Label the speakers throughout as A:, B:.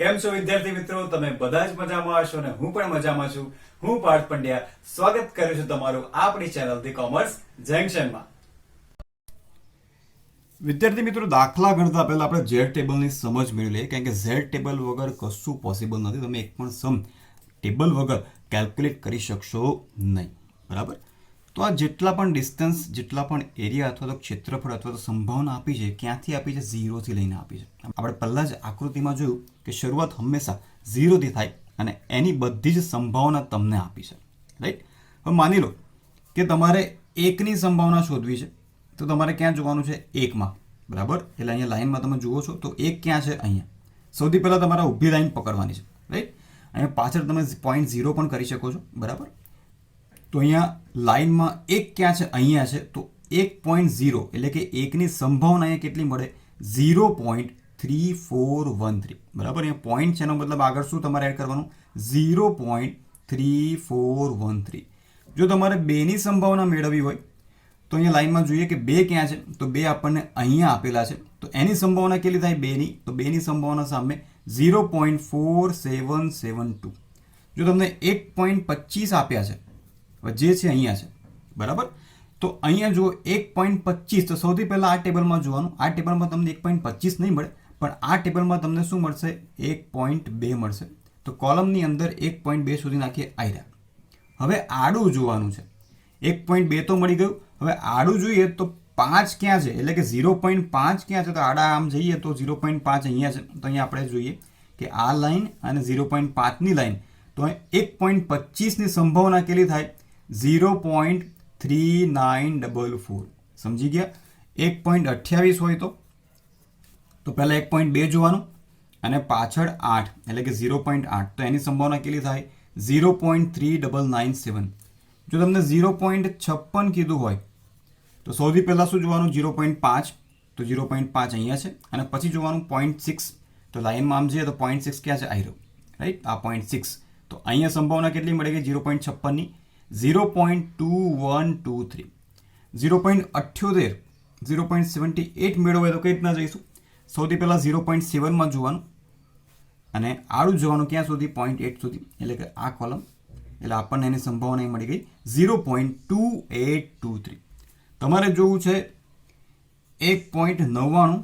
A: કેમ છો વિદ્યાર્થી મિત્રો? તમે બધા જ મજામાં હશો ને હું પણ મજામાં છું. હું પાર્થ પંડ્યા સ્વાગત કરું છું તમારું આપણી ચેનલ ધી કોમર્સ જંકશનમાં. વિદ્યાર્થી મિત્રો, દાખલા ગણતા પહેલા આપણે ઝેડ ટેબલની સમજ મેળવી લઈએ, કારણ કે ઝેડ ટેબલ વગર કશું પોસિબલ નથી. તમે એક પણ સમ ટેબલ વગર કેલ્ક્યુલેટ કરી શકશો નહીં, બરાબર? તો આ જેટલા પણ ડિસ્ટન્સ, જેટલા પણ એરિયા અથવા તો ક્ષેત્રફળ અથવા તો સંભાવના આપી છે, ક્યાંથી આપી છે? 0 થી લઈને આપી છે. આપણે પહેલા જ આકૃતિમાં જોયું કે શરૂઆત હંમેશા 0 થી થાય અને એની બધી જ સંભાવના તમને આપી છે, રાઈટ? હવે માની લો કે તમારે 1 ની સંભાવના શોધવી છે, તો તમારે ક્યાં જોવાનું છે? 1 માં, બરાબર? એટલે અહીંયા લાઈનમાં તમે જુઓ છો તો 1 ક્યાં છે? અહીંયા. સૌથી પહેલાં તમારે ઊભી લાઈન પકડવાની છે, રાઈટ? અહીંયા પાછળ તમે પોઈન્ટ 0 પણ કરી શકો છો, બરાબર? તો અહીંયા લાઈનમાં 1 ક્યાં છે? અહીંયા છે. તો 1.0 એટલે કે 1ની સંભાવના અહીંયા કેટલી મળે? 0.3413, બરાબર? અહીંયા પોઈન્ટ છે એનો મતલબ આગળ શું તમારે એડ કરવાનું? 0.3413. જો તમારે 2ની સંભાવના મેળવવી હોય તો અહીંયા લાઈનમાં જોઈએ કે 2 ક્યાં છે? તો 2 આપણને અહીંયા આપેલા છે. તો એની સંભાવના કેટલી થાય? 2ની. તો 2ની સંભાવના સામે 0.4772. જો તમને 1.25 આપ્યા છે, જે છે અહીંયા છે, બરાબર? તો અહીંયા જો 1.25, તો સૌથી પહેલાં આ ટેબલમાં જોવાનું. આ ટેબલમાં તમને 1.25 નહીં મળે, પણ આ ટેબલમાં તમને શું મળશે? 1.2 મળશે. તો કોલમની અંદર 1.2 સુધી નાખીએ આયરા. હવે આડું જોવાનું છે. 1.2 તો મળી ગયું. હવે આડું જોઈએ તો 5 ક્યાં છે? એટલે કે 0.5 ક્યાં છે? તો આડા આમ જઈએ તો 0.5 અહીંયા છે. તો અહીંયા આપણે જોઈએ કે આ લાઈન અને 0.5ની લાઈન, તો 1.25ની સંભાવના કેટલી થાય? 0.3944. સમજી ગયા? 1.28 હોય તો પહેલાં 1.2 જોવાનું અને પાછળ 8 એટલે કે 0.8. તો એની સંભાવના કેટલી થાય? 0.3997. જો તમને 0.56 કીધું હોય તો સૌથી પહેલાં શું જોવાનું? 0.5. તો 0.5 અહીંયા છે અને પછી જોવાનું 0.6. તો લાઈનમાં આમ જઈએ તો 0.6 ક્યાં છે? આયરો, રાઈટ? આ 0.6. તો અહીંયા સંભાવના કેટલી મળે ગઈ? 0.56ની 0.2123. 0.78, 0.78 મેળવો હોય તો કઈ રીતના જઈશું? સૌથી પહેલાં 0.7માં જોવાનું અને આડું જોવાનું ક્યાં સુધી? 0.8 સુધી, એટલે કે આ કોલમ. એટલે આપણને એની સંભાવના મળી ગઈ 0.2823. તમારે જોવું છે 1.99,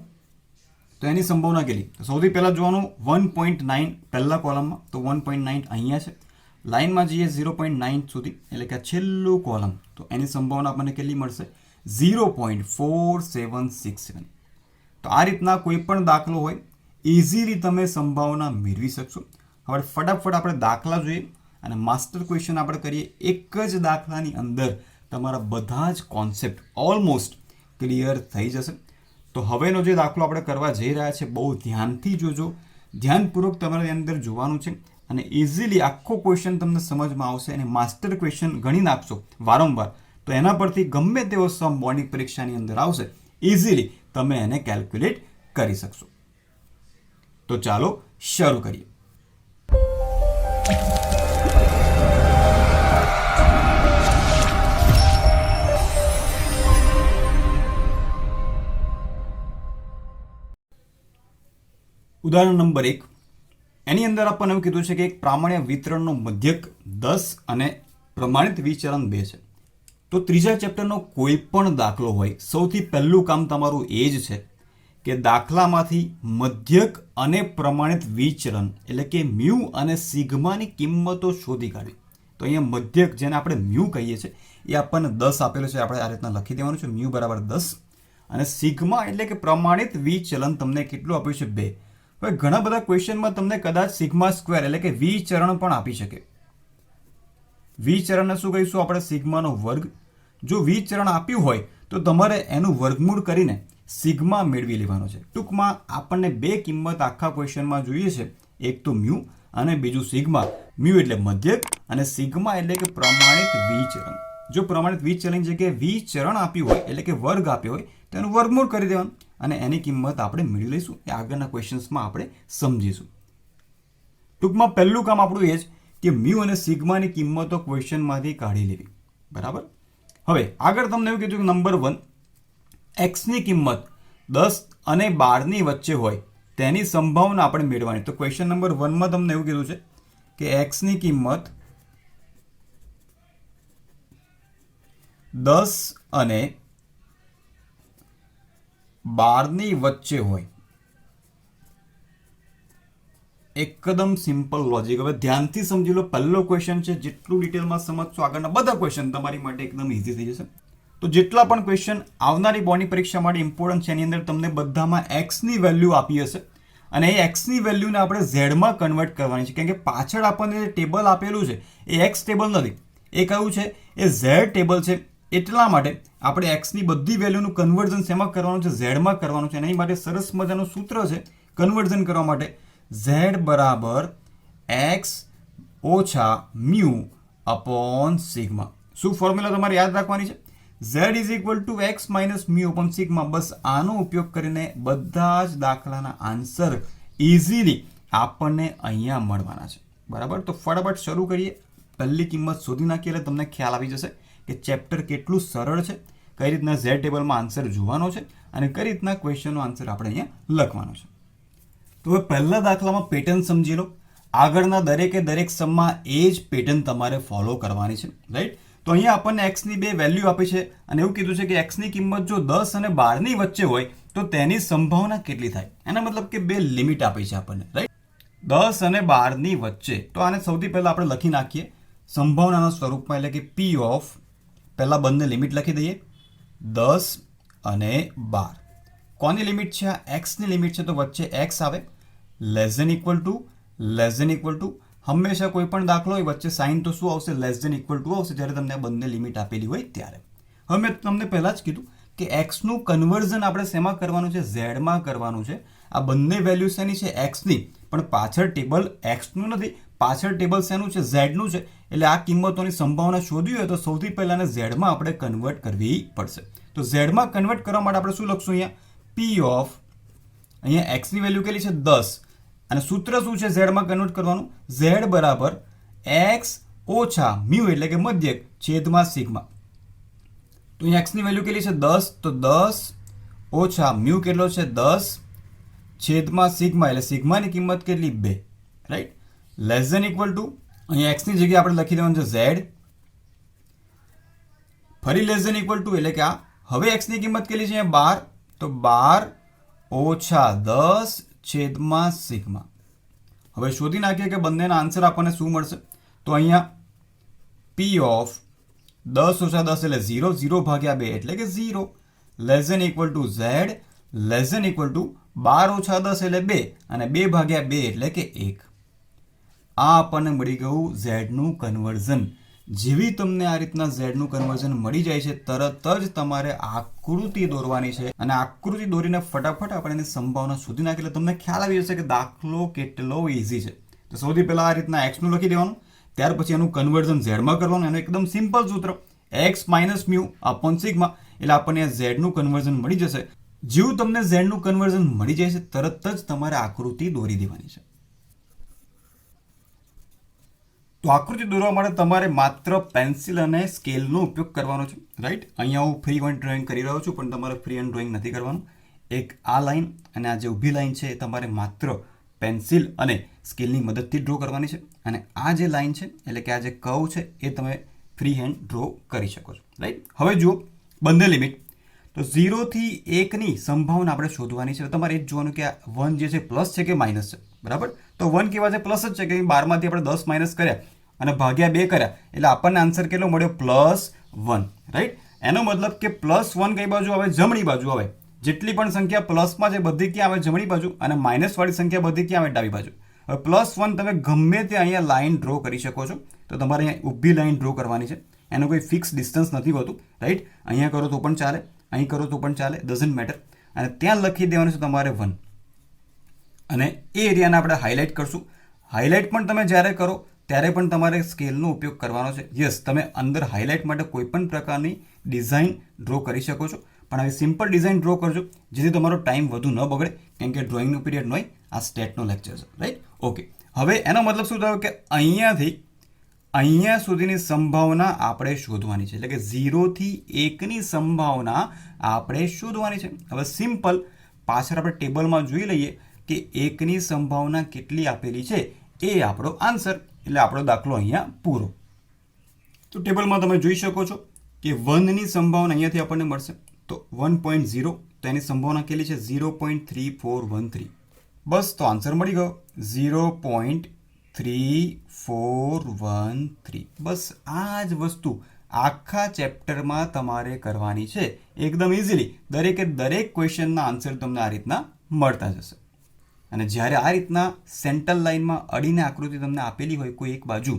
A: તો એની સંભાવના કેટલી? તો સૌથી પહેલાં જોવાનું 1.9 પહેલા કોલમમાં, તો 1.9 અહીંયા છે. લાઈનમાં જઈએ 0.9 સુધી, એટલે કે છેલ્લું કોલમ. તો એની સંભાવના આપણને કેટલી મળશે? 0.4767. તો આ રીતના કોઈ પણ દાખલો હોય ઇઝીલી તમે સંભાવના મેળવી શકશો. હવે ફટાફટ આપણે દાખલા જોઈએ અને માસ્ટર ક્વેશ્ચન આપણે કરીએ. એક જ દાખલાની અંદર તમારા બધા જ કોન્સેપ્ટ ઓલમોસ્ટ ક્લિયર થઈ જશે. તો હવેનો જે દાખલો આપણે કરવા જઈ રહ્યા છે, બહુ ધ્યાનથી જોજો, ધ્યાનપૂર્વક તમારે અંદર જોવાનું છે અને ઇઝીલી આખો ક્વેશ્ચન તમને સમજમાં આવશે. અને માસ્ટર ક્વેશ્ચન ગણી નાખશો વારંવાર તો એના પરથી ગમે તેવો સમ બોર્ડની પરીક્ષાની અંદર આવશે, ઇઝીલી તમે એને કેલ્ક્યુલેટ કરી શકશો. તો ચાલો શરૂ કરીએ. ઉદાહરણ નંબર 1. એની અંદર આપણને એવું કીધું છે કે એક પ્રામાણ્ય વિતરણનો મધ્યક 10 અને પ્રમાણિત વિચરણ 2 છે. તો ત્રીજા ચેપ્ટરનો કોઈ પણ દાખલો હોય, સૌથી પહેલું કામ તમારું એ જ છે કે દાખલામાંથી મધ્યક અને પ્રમાણિત વિચરણ એટલે કે મ્યુ અને સિગ્માની કિંમતો શોધી કાઢવી. તો અહીંયા મધ્યક, જેને આપણે મ્યુ કહીએ છીએ, એ આપણને 10 આપેલો છે. આપણે આ રીતના લખી દેવાનું છે, મ્યુ બરાબર 10. અને સિગ્મા એટલે કે પ્રમાણિત વિચલન તમને કેટલું આપ્યું છે? 2. હવે ઘણા બધા ક્વેશ્ચનમાં તમને કદાચ સિગ્મા સ્ક્વેર એટલે કે વિચરણ પણ આપી શકે. વિચરણને શું કહીશું આપણે? સિગ્માનો વર્ગ. જો વિચરણ આપ્યું હોય તો તમારે એનું વર્ગમૂળ કરીને સિગ્મા મેળવી લેવાનો છે. ટૂંકમાં આપણને બે કિંમત આખા ક્વેશ્ચનમાં જોઈએ છે, એક તો મ્યુ અને બીજું સિગ્મા. મ્યુ એટલે મધ્યક અને સિગ્મા એટલે કે પ્રમાણિત વિચરણ. જો પ્રમાણિત વિચલનની જગ્યાએ વિચરણ આપ્યું હોય એટલે કે વર્ગ આપ્યો હોય તો એનું વર્ગમૂળ કરી દેવાનું અને એની કિંમત આપણે મેળવી લઈશું. એ આગળના ક્વેશ્ચન્સમાં આપણે સમજીશું. ટૂંકમાં પહેલું કામ આપણું એ જ કે મ્યુ અને સિગ્માની કિંમતો ક્વેશ્ચનમાંથી કાઢી લેવી, બરાબર? હવે આગળ તમને એવું કીધું કે નંબર 1, એક્સની કિંમત 10 અને 12ની વચ્ચે હોય તેની સંભાવના આપણે મેળવવાની. તો ક્વેશ્ચન નંબર 1 માં તમને એવું કીધું છે કે x ની કિંમત 10 અને 12 ની વચ્ચે હોય. એકદમ સિમ્પલ લોજિક. હવે ધ્યાનથી સમજી લો. પહેલો ક્વેશ્ચન છે, જેટલું ડિટેલમાં સમજશો આગળના બધા ક્વેશ્ચન તમારી માટે એકદમ ઇઝી થઈ જશે. તો જેટલા પણ ક્વેશ્ચન આવનારી બોર્ડની પરીક્ષા માટે ઇમ્પોર્ટન્ટ છે એની અંદર તમને બધામાં x ની વેલ્યુ આપી હશે અને એ x ની વેલ્યુને આપણે z માં કન્વર્ટ કરવાની છે. કેમ કે પાછળ આપણને જે ટેબલ આપેલું છે એ x ટેબલ નથી, એ કયું છે, એ z ટેબલ છે. એટલા માટે આપણે x ની બધી વેલ્યુનું કન્વર્ઝન શેમાં કરવાનું છે, z માં કરવાનું છે. એની માટે સરસ મજાનું સૂત્ર છે કન્વર્ઝન કરવા માટે, z બરાબર x ઓછા મ્યુ અપોન સિગ્મા. શું ફોર્મ્યુલા તમારે યાદ રાખવાની છે? z is equal to x minus mu upon sigma. બસ આનો ઉપયોગ કરીને બધા જ દાખલાના આન્સર ઇઝીલી આપણને અહીંયા મળવાના છે. બરાબર, તો ફટાફટ શરૂ કરીએ. પહેલી કિંમત શોધી નાખીએ એટલે તમને ખ્યાલ આવી જશે કે ચેપ્ટર કેટલું સરળ છે, કઈ રીતના ઝેડ ટેબલમાં આન્સર જોવાનો છે અને કઈ રીતના ક્વેશ્ચનનો આન્સર આપણે અહીંયા લખવાનો છે. તો હવે પહેલા દાખલામાં પેટર્ન સમજી લો. આગળના દરેકે દરેક સમમાં એ જ પેટર્ન તમારે ફોલો કરવાની છે, રાઈટ? તો અહીંયા આપણને x ની બે વેલ્યુ આપી છે અને એવું કીધું છે કે x ની કિંમત જો 10 અને 12 ની વચ્ચે હોય તો તેની સંભાવના કેટલી થાય. એના મતલબ કે બે લિમિટ આપી છે આપણને, રાઈટ? 10 અને 12 ની વચ્ચે. તો આને સૌથી પહેલા આપણે લખી નાખીએ સંભાવનાના સ્વરૂપમાં, એટલે કે p ઓફ, પહેલા બંને લિમિટ લખી દઈએ, 10 અને 12. કોની લિમિટ છે? આ x ની લિમિટ છે. તો વચ્ચે x આવે, લેસ ધેન ઇક્વલ ટુ. હંમેશા કોઈ પણ દાખલો હોય વચ્ચે સાઇન તો શું આવશે? લેસ ધેન ઇક્વલ ટુ આવશે જ્યારે તમને આ બંને લિમિટ આપેલી હોય ત્યારે. હવે મેં તમને પહેલા જ કીધું કે x નું કન્વર્ઝન આપણે શેમાં કરવાનું છે? z માં કરવાનું છે. આ બંને વેલ્યુ શેની છે? x ની. પણ પાછળ ટેબલ x નું નથી, પાછળ ટેબલ શેનું છે? z નું છે. એટલે આ કિંમતોની સંભાવના શોધવી હોય તો સૌથી પહેલા z માં આપણે કન્વર્ટ કરવી પડશે. તો z માં કન્વર્ટ કરવા માટે આપણે શું લખશું? અહીંયા p ઓફ, અહીંયા x ની વેલ્યુ કેટલી છે? 10. અને સૂત્ર શું છે z માં કન્વર્ટ કરવાનું? z બરાબર x ઓછા મ્યુ એટલે કે મધ્યક છેદમાં સિગ્મા. તો અહીંયા x ની વેલ્યુ કેટલી છે? 10. તો 10 ઓછા મ્યુ કેટલો છે? 10 છેદમાં સિગ્મા, એટલે સિગ્માની કિંમત કેટલી? 2, right? Less than equal to, અહીંયા x ની જગ્યાએ આપણે લખી દેવાનું છે z, ફરી લેસ ધેન ઇક્વલ ટુ એટલે કે આ. હવે x ની કિંમત કેટલી છે? 12. તો 12 ઓછા 10 છેદમાં સિગ્મા. હવે શોધી નાખીએ કે બંનેના આન્સર આપણને શું મળશે. તો અહીંયા p ઓફ 10 ઓછા 10 એટલે 0, 0 ભાગ્યા 2 એટલે કે 0, less than equal to z, less than equal to 12 ઓછા 10 એટલે 2 અને 2 ભાગ્યા 2 એટલે કે 1. આ આપણને મળી ગયું z નું કન્વર્ઝન. જેવી તમને આ રીતના z નું કન્વર્ઝન મળી જાય છે તરત જ તમારે આકૃતિ દોરવાની છે અને આકૃતિ દોરીને ફટાફટ આપણે એની સંભાવના શોધી નાખી એટલે તમને ખ્યાલ આવી જશે કે દાખલો કેટલો ઇઝી છે. તો સૌથી પહેલા આ રીતના x નું લખી દેવાનું, ત્યાર પછી એનું કન્વર્ઝન z માં કરવાનું. એનું એકદમ સિમ્પલ સૂત્ર, x minus mu upon sigma, એટલે આપણને z નું કન્વર્ઝન મળી જશે. જેવું તમને z નું કન્વર્ઝન મળી જાય છે તરત જ તમારે આકૃતિ દોરી દેવાની છે. તો આકૃતિ દોરવા માટે તમારે માત્ર પેન્સિલ અને સ્કેલનો ઉપયોગ કરવાનો છે, રાઈટ? અહીંયા હું ફ્રી હેન્ડ ડ્રોઈંગ કરી રહ્યો છું પણ તમારે ફ્રી હેન્ડ ડ્રોઈંગ નથી કરવાનું. એક આ લાઈન અને આ જે ઊભી લાઈન છે એ તમારે માત્ર પેન્સિલ અને સ્કેલની મદદથી ડ્રો કરવાની છે. અને આ જે લાઈન છે એટલે કે આ જે કર્વ છે એ તમે ફ્રી હેન્ડ ડ્રો કરી શકો છો, રાઈટ? હવે જુઓ બંને લિમિટ. તો 0 થી 1 ની સંભાવના આપણે શોધવાની છે. તમારે એ જ જોવાનું કે આ 1 જે છે પ્લસ છે કે માઇનસ છે, બરાબર? તો 1 કેવા છે? પ્લસ જ છે. કે 12 માંથી આપણે 10 માઇનસ કર્યા અને ભાગ્યા 2 કર્યા એટલે આપણને આન્સર કેટલો મળ્યો? +1, રાઈટ? એનો મતલબ કે +1 કઈ બાજુ આવે? જમણી બાજુ આવે. જેટલી પણ સંખ્યા પ્લસમાં છે બધી ક્યાં આવે? જમણી બાજુ. અને માઇનસ વાળી સંખ્યા બધી ક્યાં આવે? ડાબી બાજુ. હવે +1 તમે ગમે તે અહીંયા લાઈન ડ્રો કરી શકો છો. તો તમારે અહીંયા ઊભી લાઈન ડ્રો કરવાની છે. એનું કોઈ ફિક્સ ડિસ્ટન્સ નથી હોતું, રાઈટ? અહીંયા કરો તો પણ ચાલે, અહીં કરો તો પણ ચાલે, ડઝન્ટ મેટર. અને ત્યાં લખી દેવાનું છે તમારે 1. અને એ એરિયાને આપણે હાઇલાઇટ કરશું. હાઇલાઇટ પણ તમે જ્યારે કરો ત્યારે પણ તમારે સ્કેલનો ઉપયોગ કરવાનો છે. યસ, તમે અંદર હાઇલાઇટ માટે કોઈ પણ પ્રકારની ડિઝાઇન ડ્રો કરી શકો છો, પણ આવી સિમ્પલ ડિઝાઇન ડ્રો કરજો જેથી તમારો ટાઈમ વધુ ન બગડે. કેમ કે ડ્રોઈંગનો પીરિયડ નહીં, આ સ્ટેટનો લેક્ચર છે, રાઈટ? ઓકે. હવે એનો મતલબ શું થયો કે અહીંયાથી અહીંયા સુધીની સંભાવના આપણે શોધવાની છે. એટલે કે 0 થી 1 ની સંભાવના આપણે શોધવાની છે. હવે સિમ્પલ પાછળ આપણે ટેબલમાં જોઈ લઈએ કે એકની સંભાવના કેટલી આપેલી છે એ આપણો આન્સર, એટલે આપણો દાખલો અહીંયા પૂરો. તો ટેબલમાં તમે જોઈ શકો છો કે 1ની સંભાવના અહીંયાથી આપણને મળશે તો 1.0, તો એની સંભાવના કેટલી છે 0.3413. બસ તો આન્સર મળી ગયો 0.3413. બસ આ જ વસ્તુ આખા ચેપ્ટરમાં તમારે કરવાની છે એકદમ ઇઝીલી. દરેકે દરેક ક્વેશ્ચનના આન્સર તમને આ રીતના મળતા જશે. અને જ્યારે આ રીતના સેન્ટર લાઇનમાં અડીને આકૃતિ તમને આપેલી હોય કોઈ એક બાજુ,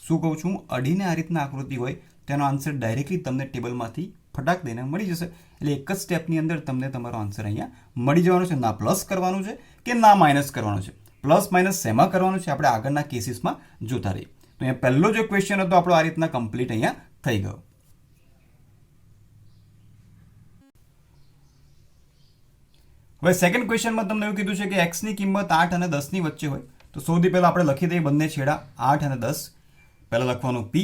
A: શું કહું છું, અડીને આ રીતના આકૃતિ હોય તેનો આન્સર ડાયરેક્ટલી તમને ટેબલમાંથી ફટાક દઈને મળી જશે. એટલે એક જ સ્ટેપની અંદર તમને તમારો આન્સર અહીંયા મળી જવાનો છે. ના પ્લસ કરવાનું છે કે ના માઇનસ કરવાનું છે. પ્લસ માઇનસ શેમાં કરવાનું છે આપણે આગળના કેસીસમાં જોતા રહીએ. તો અહીંયા પહેલો જે ક્વેશ્ચન હતો આપણો આ રીતના કમ્પ્લીટ અહીંયા થઈ ગયો. હવે સેકન્ડ ક્વેશ્ચનમાં તમને એવું કીધું છે કે એક્સની કિંમત 8 અને 10ની વચ્ચે હોય. તો સૌથી પહેલાં આપણે લખી દઈએ બંને છેડા 8 અને 10. પહેલાં લખવાનું P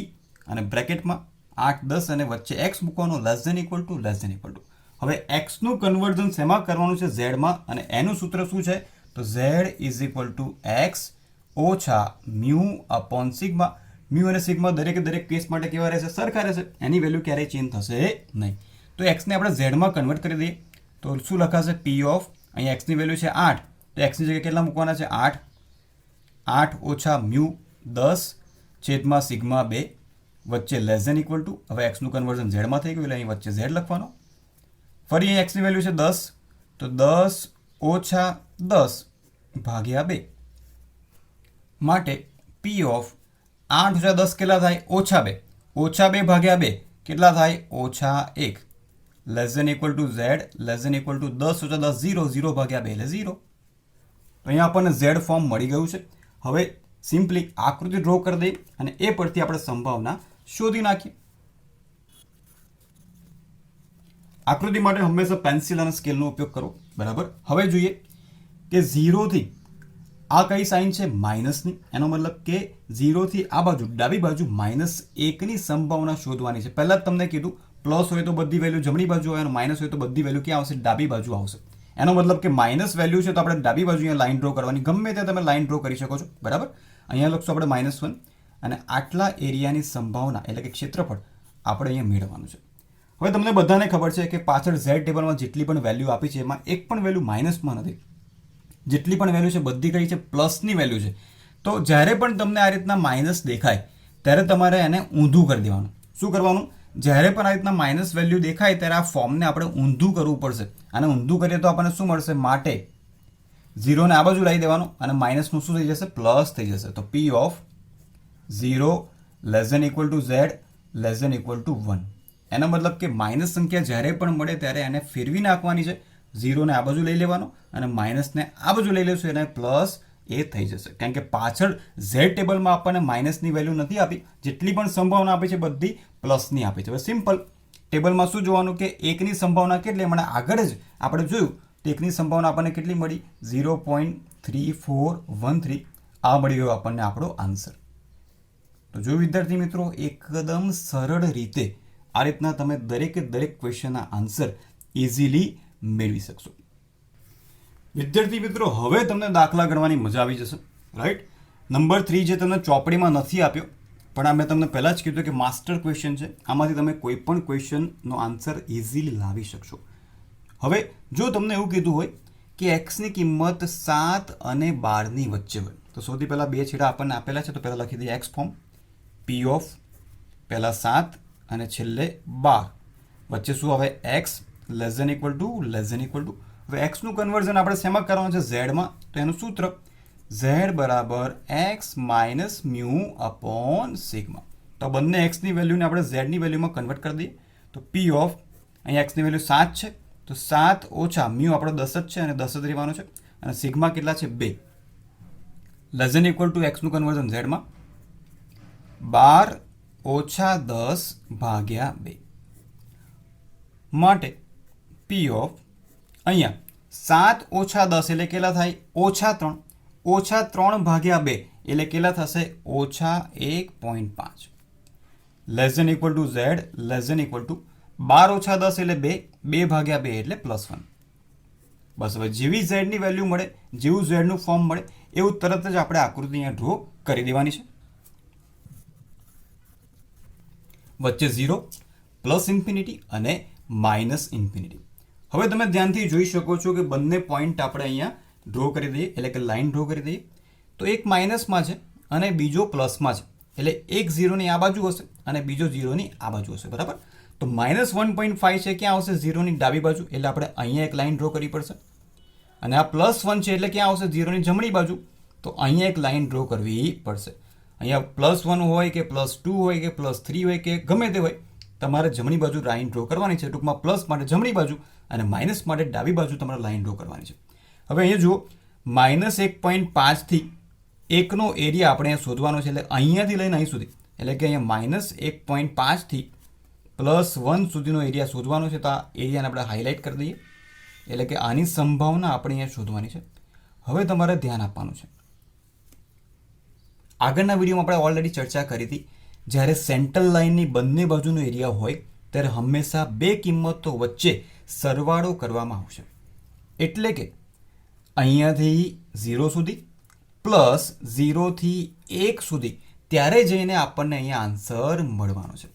A: અને બ્રેકેટમાં 8, 10 અને વચ્ચે x મૂકવાનો લેસ ધેન ઇક્વલ ટુ. હવે એક્સનું કન્વર્ઝન શેમાં કરવાનું છે ઝેડમાં, અને એનું સૂત્ર શું છે તો z is equal to x ઓછા મ્યુ અપોન સિગ્મા. મ્યુ અને સિગ્મા દરેકે દરેક કેસ માટે કેવા રહેશે, સરખા રહેશે. એની વેલ્યુ ક્યારેય ચેન્જ થશે નહીં. તો એક્સને આપણે ઝેડમાં કન્વર્ટ કરી દઈએ તો શું લખાશે P ઓફ, અહીંયા એક્સની વેલ્યુ છે 8, તો એક્સની જગ્યાએ કેટલા મૂકવાના છે 8. 8 ઓછા મ્યુ 10 છેદમાં સિગ્મા 2 વચ્ચે લેસ ધેન ઇક્વલ ટુ. હવે એક્સનું કન્વર્ઝન ઝેડમાં થઈ ગયું એટલે અહીં વચ્ચે ઝેડ લખવાનો. ફરી અહીં એક્સની વેલ્યુ છે 10, તો 10 ઓછા 10 ભાગ્યા 2 માટે P ઓફ 8 ઓછા 10 કેટલા થાય ઓછા 2. ઓછા 2 ભાગ્યા 2 કેટલા થાય ઓછા 1. Less than equal to Z less than equal to 10 ઓછા 10 0, 0 ભાગ્યા 2 એટલે 0. તો અહીંયા આપણને ઝેડ ફોર્મ મળી ગયું છે. હવે સિમ્પલી આકૃતિ ડ્રો કરી દઈએ અને એ પરથી આપણે સંભાવના શોધી નાખીએ. આકૃતિ માટે હંમેશા પેન્સિલ અને સ્કેલનો ઉપયોગ કરો. બરાબર. હવે જોઈએ કે 0 થી આ કઈ સાઇન છે માઇનસની. એનો મતલબ કે 0 થી આ બાજુ ડાબી બાજુ -1ની સંભાવના શોધવાની છે. પહેલાં જ તમને કીધું પ્લસ હોય તો બધી વેલ્યુ જમણી બાજુ હોય અને માઇનસ હોય તો બધી વેલ્યુ ક્યાં આવશે, ડાબી બાજુ આવશે. એનો મતલબ કે માઇનસ વેલ્યુ છે તો આપણે ડાબી બાજુ અહીંયા લાઇન ડ્રો કરવાની. ગમે ત્યાં તમે લાઇન ડ્રો કરી શકો છો. બરાબર. અહીંયા લખશું આપણે -1 અને આટલા એરિયાની સંભાવના એટલે કે ક્ષેત્રફળ આપણે અહીંયા મેળવવાનું છે. હવે તમને બધાને ખબર છે કે પાછળ ઝેડ ટેબલમાં જેટલી પણ વેલ્યુ આપી છે એમાં એક પણ વેલ્યુ માઇનસમાં નથી. જેટલી પણ વેલ્યુ છે બધી કઈ છે પ્લસની વેલ્યુ છે. તો જ્યારે પણ તમને આ રીતના માઇનસ દેખાય ત્યારે તમારે એને ઊંધું કરી દેવાનું. શું કરવાનું, જ્યારે પણ આ રીતના માઇનસ વેલ્યુ દેખાય ત્યારે આ ફોર્મને આપણે ઊંધું કરવું પડશે. અને ઊંધું કરીએ તો આપણને શું મળશે, માટે 0ને આ બાજુ લાવી દેવાનું અને માઇનસનું શું થઈ જશે, પ્લસ થઈ જશે. તો P of 0 less than equal to Z less than equal to 1. એનો મતલબ કે માઇનસ સંખ્યા જ્યારે પણ મળે ત્યારે એને ફેરવી નાખવાની છે. 0ને આ બાજુ લઈ લેવાનો અને માઇનસને આ બાજુ લઈ લેશું એને પ્લસ એ થઈ જશે. કારણ કે પાછળ ઝેડ ટેબલમાં આપણને માઇનસની વેલ્યુ નથી આપી. જેટલી પણ સંભાવના આપી છે બધી પ્લસની આપી છે. હવે સિમ્પલ ટેબલમાં શું જોવાનું કે એકની સંભાવના કેટલી, મને આગળ જ આપણે જોયું તો એકની સંભાવના આપણને કેટલી મળી 0.3413. આ મળી ગયો આપણને આપણો આન્સર. તો જો વિદ્યાર્થી મિત્રો એકદમ સરળ રીતે આ રીતના તમે દરેકે દરેક ક્વેશ્ચનના આન્સર ઇઝીલી મેળવી શકશો. વિદ્યાર્થી મિત્રો હવે તમને દાખલા ગણવાની મજા આવી જશે. રાઈટ. નંબર 3 જે તમને ચોપડીમાં નથી આપ્યો પણ આ મેં તમને પહેલાં જ કીધું કે માસ્ટર ક્વેશ્ચન છે. આમાંથી તમે કોઈ પણ ક્વેશ્ચનનો આન્સર ઇઝીલી લાવી શકશો. હવે જો તમને એવું કીધું હોય કે એક્સની કિંમત 7 અને 12ની વચ્ચે હોય તો સૌથી પહેલાં બે છેડા આપણને આપેલા છે. તો પહેલાં લખી દઈએ એક્સ ફોર્મ. P ઓફ પહેલાં 7 અને છેલ્લે 12 વચ્ચે શું આવે X less than equal to. હવે એક્સનું કન્વર્ઝન આપણે શેમાં કરવાનું છે, ઝેડમાં. તો એનું સૂત્ર ઝેડ બરાબર x minus mu upon sigma. તો બંને એક્સની વેલ્યુને આપણે ઝેડની વેલ્યુમાં કન્વર્ટ કરી દઈએ. તો P ઓફ અહીંયા એક્સની વેલ્યુ 7 છે તો 7 ઓછા મ્યુ આપણો 10 જ છે અને 10 જ રહેવાનો છે અને સિગ્મા કેટલા છે 2 લેસ ધેન ઇક્વલ ટુ એક્સનું કન્વર્ઝન ઝેડમાં 12 ઓછા 10 ભાગ્યા 2 માટે P ઓફ અહીંયા 7 ઓછા 10 એટલે કેટલા થાય ઓછા 3. ઓછા 3 ભાગ્યા 2 એટલે કેટલા થશે ઓછા 1.5 less than equal to Z less than equal to 12 ઓછા 10 એટલે 2 ભાગ્યા 2 એટલે +1. બસ હવે જેવી ઝેડની વેલ્યુ મળે, જેવું ઝેડનું ફોર્મ મળે એવું તરત જ આપણે આકૃતિ અહીંયા ડ્રો કરી દેવાની છે. વચ્ચે 0, પ્લસ ઇન્ફિનિટી અને માઇનસ ઇન્ફિનિટી. હવે તમે ધ્યાનથી જોઈ શકો છો કે બંને પોઈન્ટ આપણે અહીંયા ડ્રો કરી દઈએ, એટલે કે લાઈન ડ્રો કરી દઈએ. તો એક માઇનસમાં છે અને બીજો પ્લસમાં છે, એટલે એક 0ની આ બાજુ હશે અને બીજો 0ની આ બાજુ હશે. બરાબર. તો -1.5 છે, ક્યાં આવશે? 0ની ડાબી બાજુ, એટલે આપણે અહીંયા એક લાઈન ડ્રો કરવી પડશે. અને આ +1 છે એટલે ક્યાં આવશે? 0ની જમણી બાજુ, તો અહીંયા એક લાઈન ડ્રો કરવી પડશે. અહીંયા +1 હોય કે +2 હોય કે +3 હોય કે ગમે તે હોય, તમારે જમણી બાજુ લાઈન ડ્રો કરવાની છે. ટૂંકમાં પ્લસ માટે જમણી બાજુ અને માઇનસ માટે ડાબી બાજુ તમારે લાઈન ડ્રો કરવાની છે. હવે અહીંયા જુઓ, -1.5 થી 1નો એરિયા આપણે અહીંયા શોધવાનો છે, એટલે અહીંયાથી લઈને અહીં સુધી, એટલે કે અહીંયા -1.5 થી +1 સુધીનો એરિયા શોધવાનો છે. તો આ એરિયાને આપણે હાઇલાઇટ કરી દઈએ, એટલે કે આની સંભાવના આપણે અહીંયા શોધવાની છે. હવે તમારે ધ્યાન આપવાનું છે. આગળના વિડીયોમાં આપણે ઓલરેડી ચર્ચા કરી હતી, જ્યારે સેન્ટ્રલ લાઇનની બંને બાજુનો એરિયા હોય ત્યારે હંમેશા બે કિંમતો વચ્ચે સરવાળો કરવામાં આવશે. એટલે કે અહીંયાથી 0 સુધી પ્લસ 0 થી 1 સુધી, ત્યારે જઈને આપણને અહીંયા આન્સર મળવાનો છે.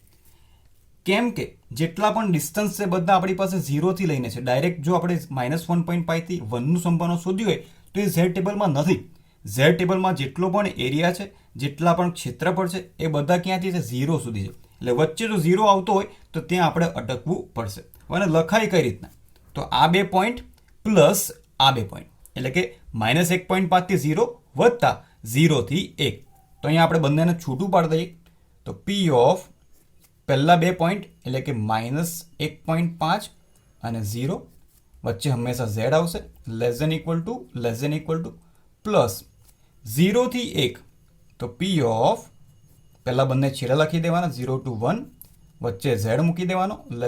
A: કેમ કે જેટલા પણ ડિસ્ટન્સ છે બધા આપણી પાસે 0 થી લઈને છે. ડાયરેક્ટ જો આપણે -1.5 થી 1નું સંભાવના શોધ્યું હોય તો એ ઝેડ ટેબલમાં નથી. ઝેડ ટેબલમાં જેટલો પણ એરિયા છે, જેટલા પણ ક્ષેત્રફળ છે, એ બધા ક્યાંથી છે? 0 સુધી છે. એટલે વચ્ચે જો 0 આવતો હોય તો ત્યાં આપણે અટકવું પડશે. અને લખાય કઈ રીતના? તો આ બે પોઈન્ટ પ્લસ આ બે પોઈન્ટ, એટલે કે -1.5 થી 0 વત્તા 0 થી 1. તો અહીંયા આપણે બંનેને છૂટું પાડી દઈએ. તો P ઓફ પહેલા બે પોઈન્ટ એટલે કે -1.5 અને 0 વચ્ચે હંમેશા z આવશે, <= પ્લસ 0 થી 1. તો P ઓફ પહેલા બંને છેડા લખી દેવાના, 0 to 1, વચ્ચે z મૂકી દેવાનો, <=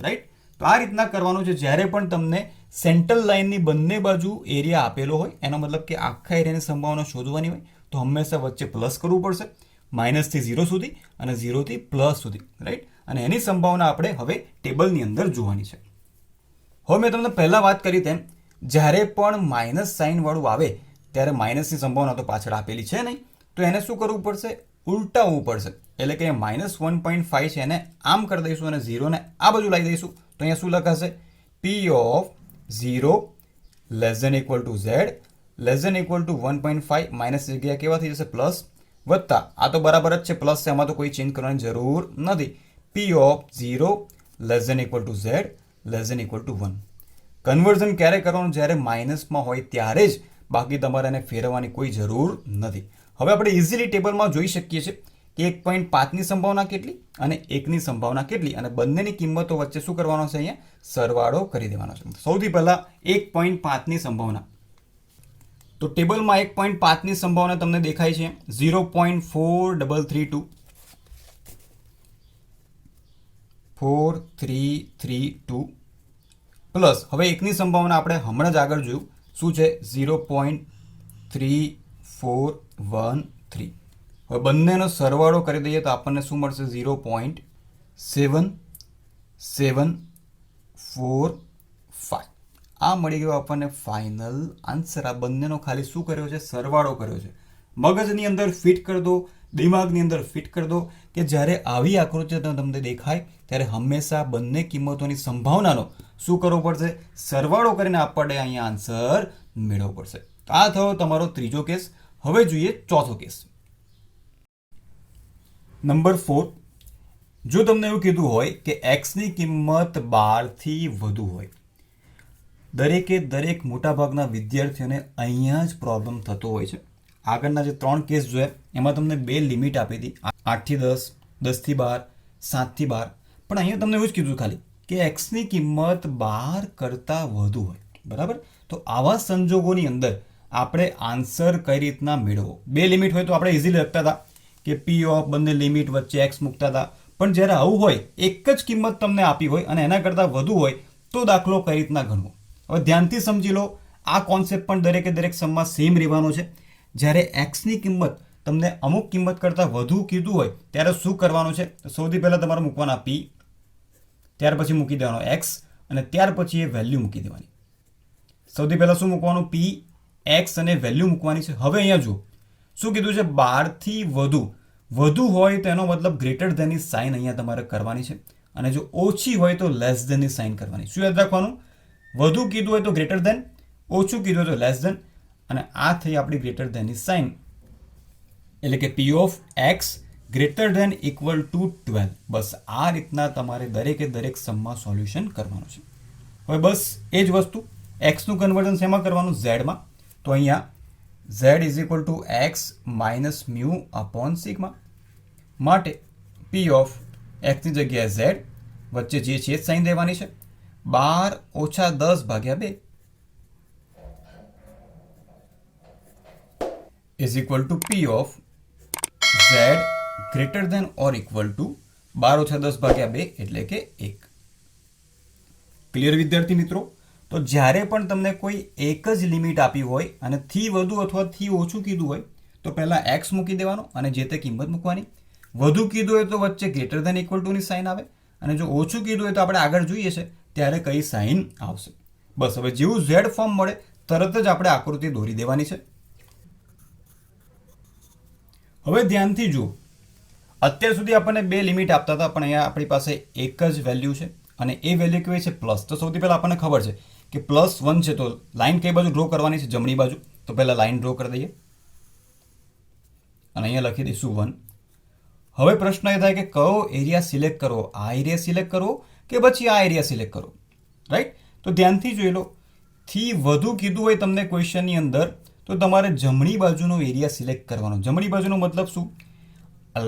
A: રાઈટ. તો આ રીતના કરવાનું છે. જ્યારે પણ તમને સેન્ટ્રલ લાઇનની બંને બાજુ એરિયા આપેલો હોય, એનો મતલબ કે આખા એરિયાની સંભાવના શોધવાની હોય, તો હંમેશા વચ્ચે પ્લસ કરવું પડશે, -થી 0 સુધી અને 0 થી પ્લસ સુધી. રાઈટ. અને એની સંભાવના આપણે હવે ટેબલની અંદર જોવાની છે. હવે મેં તમને પહેલાં વાત કરી તેમ, જ્યારે પણ માઇનસ સાઇન વાળું આવે ત્યારે માઇનસની સંભાવના તો પાછળ આપેલી છે નહીં, તો એને શું કરવું પડશે? ઉલટાવવું પડશે. એટલે કે -1.5 છે એને આમ કરી દઈશું અને 0ને આ બાજુ લાવી દઈશું. તો અહીંયા શું લખાશે? P ઓફ 0 <= z <= 1.5, માઇનસ જગ્યા કેવા થઈ જશે? પ્લસ, વત્તા આ તો બરાબર જ છે, પ્લસ છે, એમાં તો કોઈ ચેન્જ કરવાની જરૂર નથી. P of 0 <= z <= 1. કન્વર્ઝન ક્યારે કરવાનું? જ્યારે માઇનસમાં હોય ત્યારે જ, બાકી તમારે એને ફેરવવાની કોઈ જરૂર નથી. હવે આપણે ઇઝીલી ટેબલમાં જોઈ શકીએ છીએ કે 1.5ની સંભાવના કેટલી અને 1ની સંભાવના કેટલી, અને બંનેની કિંમતો વચ્ચે શું કરવાનો છે? અહીંયા સરવાળો કરી દેવાનો છે. સૌથી પહેલા 1.5ની સંભાવના. તો ટેબલમાં 1.5ની સંભાવના તમને દેખાય છે 0.4332 4332 પ્લસ હવે 1ની સંભાવના આપણે હમણાં જ આગળ જોયું શું છે? 0.3413. હવે બંનેનો સરવાળો કરી દઈએ તો આપણને શું મળશે? 0.7745. આ મળી ગયો આપણને ફાઇનલ આન્સર. આ બંનેનો ખાલી શું કર્યો છે? સરવાળો કર્યો છે. મગજની અંદર ફિટ કરી દો, દિમાગની અંદર ફિટ કરી દો કે જ્યારે આવી આકૃતિ તમને દેખાય ત્યારે હંમેશા બંને કિંમતોની સંભાવનાનો શું કરવો પડશે? સરવાળો કરીને આપણને અહીંયા આન્સર મેળવવો પડશે. આ થયો તમારો ત્રીજો કેસ. હવે જોઈએ ચોથો કેસ. નંબર 4. જો તમને એવું કીધું હોય કે એક્સની કિંમત 12 થી વધુ હોય, દરેકે દરેક મોટાભાગના વિદ્યાર્થીઓને અહીંયા જ પ્રોબ્લેમ થતો હોય છે. આગળના જે 3 કેસ જોયા એમાં તમને 2 લિમિટ આપી હતી, 8 થી 10, 10 થી 12, 7 થી 12. પણ અહીંયા તમને એવું જ કીધું ખાલી કે એક્સની કિંમત 12 કરતાં વધુ હોય. બરાબર. તો આવા સંજોગોની અંદર આપણે આન્સર કઈ રીતના મેળવવો? 2 લિમિટ હોય તો આપણે ઇઝીલી લખતા હતા કે P ઓફ બંને લિમિટ વચ્ચે એક્સ મૂકતા હતા. પણ જ્યારે આવું હોય, એક જ કિંમત તમને આપી હોય અને એના કરતાં વધુ હોય, તો દાખલો કઈ રીતના ગણવો? હવે ધ્યાનથી સમજી લો. આ કોન્સેપ્ટ પણ દરેકે દરેક સમમાં સેમ રહેવાનો છે. જ્યારે એક્સની કિંમત તમને અમુક કિંમત કરતાં વધુ કીધું હોય ત્યારે શું કરવાનું છે? સૌથી પહેલાં તમારે મૂકવાના P, ત્યાર પછી મૂકી દેવાનો એક્સ અને ત્યાર પછી એ વેલ્યુ મૂકી દેવાની. સૌથી પહેલાં શું મૂકવાનું? પી એક્સ અને વેલ્યુ મૂકવાની છે. હવે અહીંયા જુઓ શું કીધું છે? 12થી વધુ હોય તો એનો મતલબ ગ્રેટર ધેનની સાઇન અહીંયા તમારે કરવાની છે, અને જો ઓછી હોય તો લેસ ધેનની સાઇન કરવાની. શું યાદ રાખવાનું? વધુ કીધું હોય તો ગ્રેટર ધેન, ઓછું કીધું હોય તો લેસ ધેન, અને આ થઈ આપણી ગ્રેટર ધેનની સાઇન, એટલે કે P of X greater than equal to 12. બસ આ રીતના તમારે દરેકે દરેક સમમાં સોલ્યુશન કરવાનું છે. હવે બસ એ જ વસ્તુ એક્સનું કન્વર્ઝન શેમાં કરવાનું? ઝેડમાં. તો અહીંયા z is equal to x minus mu upon sigma માટે પી ઓફ એક્સની જગ્યાએ ઝેડ, વચ્ચે જે છે સાઇન દેવાની છે. 12 ઓછા 10 ભાગ્યા 2 is equal to P of Z greater than or equal to 12 ઓછા 10 ભાગ્યા 2 એટલે કે 1. ક્લિયર વિદ્યાર્થી મિત્રો? તો જ્યારે પણ તમને કોઈ એક જ લિમિટ આપી હોય અને થી વધુ અથવા થી ઓછું કીધું હોય તો પહેલાં એક્સ મૂકી દેવાનો અને જે તે કિંમત મૂકવાની. વધુ કીધું હોય તો વચ્ચે ગ્રેટર ધેન ઇક્વલ ટુની સાઇન આવે, અને જો ઓછું કીધું હોય તો આપણે આગળ જોઈએ છે ત્યારે કઈ સાઇન આવશે. બસ હવે જેવું ઝેડ ફોર્મ મળે તરત જ આપણે આકૃતિ દોરી દેવાની છે. હવે ધ્યાનથી જુઓ, અત્યાર સુધી આપણને બે લિમિટ આપતા હતા, પણ અહીંયા આપણી પાસે એક જ વેલ્યુ છે અને એ વેલ્યુ કેવી છે? પ્લસ. તો સૌથી પહેલાં આપણને ખબર છે કે +1 છે, તો લાઇન કઈ બાજુ ડ્રો કરવાની છે? જમણી બાજુ. તો પહેલાં લાઇન ડ્રો કરી દઈએ અને અહીંયા લખી દઈશું 1. હવે પ્રશ્ન એ થાય કે કયો એરિયા સિલેક્ટ કરવો? આ એરિયા સિલેક્ટ કરવો કે પછી આ એરિયા સિલેક્ટ કરવો? રાઈટ? તો ધ્યાનથી જોઈ લો, થી વધુ કીધું હોય તમને ક્વેશ્ચનની અંદર તો તમારે જમણી બાજુનો એરિયા સિલેક્ટ કરવાનો. જમણી બાજુનો મતલબ શું?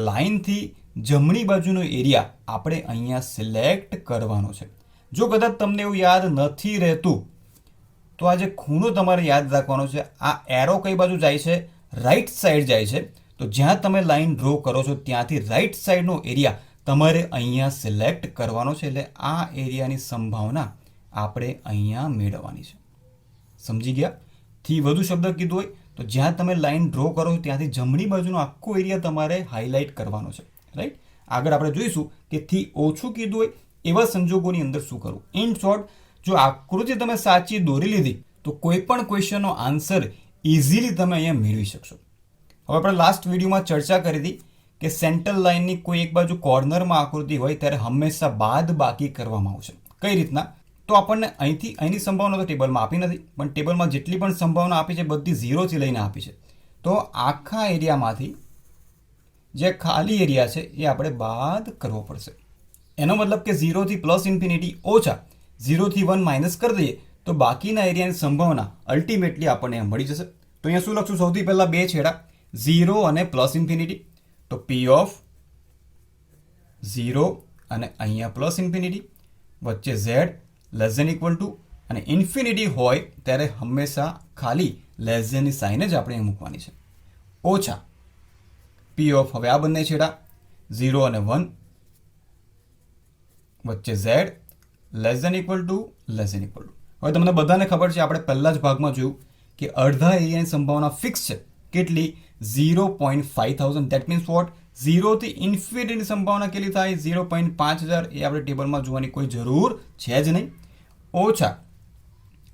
A: લાઇનથી જમણી બાજુનો એરિયા આપણે અહીંયા સિલેક્ટ કરવાનો છે. જો કદાચ તમને એવું યાદ નથી રહેતું તો આ જે ખૂણો તમારે યાદ રાખવાનો છે. આ એરો કઈ બાજુ જાય છે? રાઈટ સાઈડ જાય છે. તો જ્યાં તમે લાઈન ડ્રો કરો છો ત્યાંથી રાઈટ સાઈડનો એરિયા તમારે અહીંયા સિલેક્ટ કરવાનો છે. એટલે આ એરિયાની સંભાવના આપણે અહીંયા મેળવવાની છે. સમજી ગયા? થી વધુ શબ્દ કીધું હોય તો જ્યાં તમે લાઈન ડ્રો કરો છો ત્યાંથી જમણી બાજુનો આખો એરિયા તમારે હાઇલાઇટ કરવાનો છે. રાઈટ? આગળ આપણે જોઈશું કે થી ઓછું કીધું હોય એવા સંજોગોની અંદર શું કરવું. ઇન શોર્ટ, જો આકૃતિ તમે સાચી દોરી લીધી તો કોઈ પણ ક્વેશ્ચનનો આન્સર ઇઝીલી તમે અહીંયા મેળવી શકશો. હવે આપણે લાસ્ટ વિડીયોમાં ચર્ચા કરી હતી કે સેન્ટર લાઇનની કોઈ એક બાજુ કોર્નરમાં આકૃતિ હોય ત્યારે હંમેશા બાદ બાકી કરવામાં આવશે. કઈ રીતના? તો આપણને અહીંની સંભાવના તો ટેબલમાં આપી નથી, પણ ટેબલમાં જેટલી પણ સંભાવના આપી છે બધી 0થી લઈને આપી છે. તો આખા એરિયામાંથી જે ખાલી એરિયા છે એ આપણે બાદ કરવો પડશે. એનો મતલબ કે 0થી +∞ ઓછા 0થી 1 માઇનસ કરી દઈએ તો બાકીના એરિયાની સંભાવના અલ્ટિમેટલી આપણને મળી જશે. તો અહીંયા શું લખશું? સૌથી પહેલાં બે છેડા 0 અને +∞. તો પી ઓફ 0 અને અહીંયા +∞, વચ્ચે z less than equal to, અને ઇન્ફિનિટી હોય ત્યારે હંમેશા ખાલી લેસ ધેનની સાઇન જ આપણે મૂકવાની છે. ઓછા પી ઓફ, હવે આ બંને છેડા 0 અને 1, વચ્ચે z less than equal to. હવે તમને બધાને ખબર છે, આપણે પહેલા જ ભાગમાં જોયું કે અડધા એરિયાની સંભાવના ફિક્સ છે. કેટલી? 0.5000. That means what? 0થી ઇન્ફિનિટીની સંભાવના કેટલી થાય? 0.5000. એ આપણે ટેબલમાં જોવાની કોઈ જરૂર છે જ નહીં. ઓછા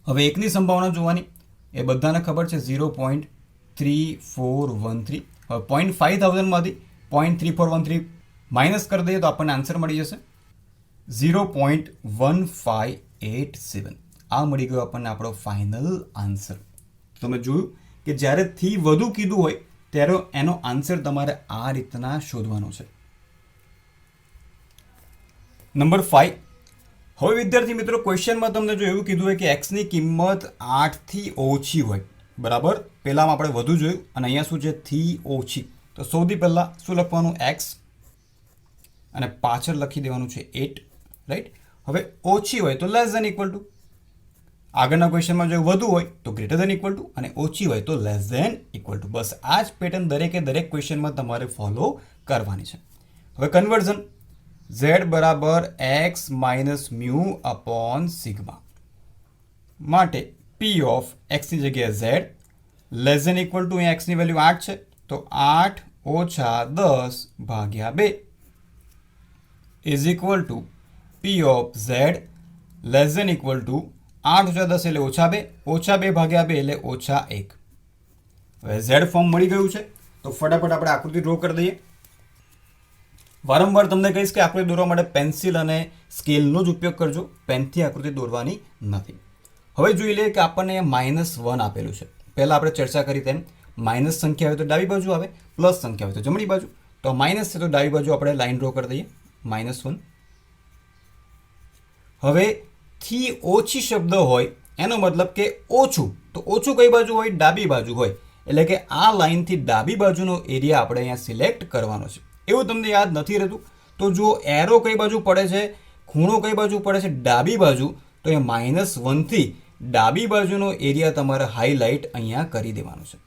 A: હવે એકની સંભાવના જોવાની, એ બધાને ખબર છે 0.3413. હવે 0.5000માંથી 0.3413 માઇનસ કરી દઈએ તો આપણને આન્સર મળી જશે 0.1587. આ મળી ગયો આપણને આપણો ફાઇનલ આન્સર. તમે જોયું કે જ્યારે થી વધુ કીધું હોય ત્યારે એનો આન્સર તમારે આ રીતના શોધવાનો છે. નંબર 5. હવે વિદ્યાર્થી મિત્રો, ક્વેશ્ચનમાં તમને જો એવું કીધું હોય કે એક્સની કિંમત 8થી ઓછી હોય, બરાબર? પહેલામાં આપણે વધુ જોયું અને અહીંયા શું છે? થી ઓછી. તો સૌથી પહેલાં શું લખવાનું? એક્સ, અને પાછળ લખી દેવાનું છે 8. રાઈટ? હવે ઓછી હોય તો લેસ ધેન ઇક્વલ ટુ. આગળના ક્વેશ્ચનમાં જો વધુ હોય તો ગ્રેટર ધેન ઇક્વલ ટુ, અને ઓછી હોય તો લેસ ધેન ઇક્વલ ટુ. બસ આ જ પેટર્ન દરેકે દરેક ક્વેશ્ચનમાં તમારે ફોલો કરવાની છે. હવે કન્વર્ઝન, z બરાબર x minus mu upon sigma માટે પી ઓફ એક્સની જગ્યાએ z less than equal to. અહીંયા એક્સની વેલ્યુ 8 છે તો 8 ઓછા 10 ભાગ્યા 2 is equal to P of z less than equal to 8 ઓછા 10 એટલે ઓછા 2, ઓછા 2 ભાગ્યા 2 એટલે ઓછા 1. હવે ઝેડ ફોર્મ મળી ગયું છે, તો ફટાફટ આપણે આકૃતિ ડ્રો કરી દઈએ. વારંવાર તમને કહીશ કે આકૃતિ દોરવા માટે પેન્સિલ અને સ્કેલનો જ ઉપયોગ કરજો, પેનથી આકૃતિ દોરવાની નથી. હવે જોઈ લઈએ કે આપણને -1 આપેલું છે. પહેલાં આપણે ચર્ચા કરી તેમ માઇનસ સંખ્યા હોય તો ડાબી બાજુ આવે, પ્લસ સંખ્યા હોય તો જમણી બાજુ. તો માઇનસ છે તો ડાબી બાજુ આપણે લાઈન ડ્રો કરી દઈએ, -1. હવે થી ઓછી શબ્દ હોય એનો મતલબ કે ઓછું, તો ઓછું કઈ બાજુ હોય? ડાબી બાજુ હોય. એટલે કે આ લાઈનથી ડાબી બાજુનો એરિયા આપણે અહીંયા સિલેક્ટ કરવાનો છે. એવું તમને યાદ નથી રહેતું તો જો એરો કઈ બાજુ પડે છે, ખૂણો કઈ બાજુ પડે છે? ડાબી બાજુ. તો એ -1 થી ડાબી બાજુનો એરિયા તમારે હાઇલાઇટ અહીંયા કરી દેવાનો છે.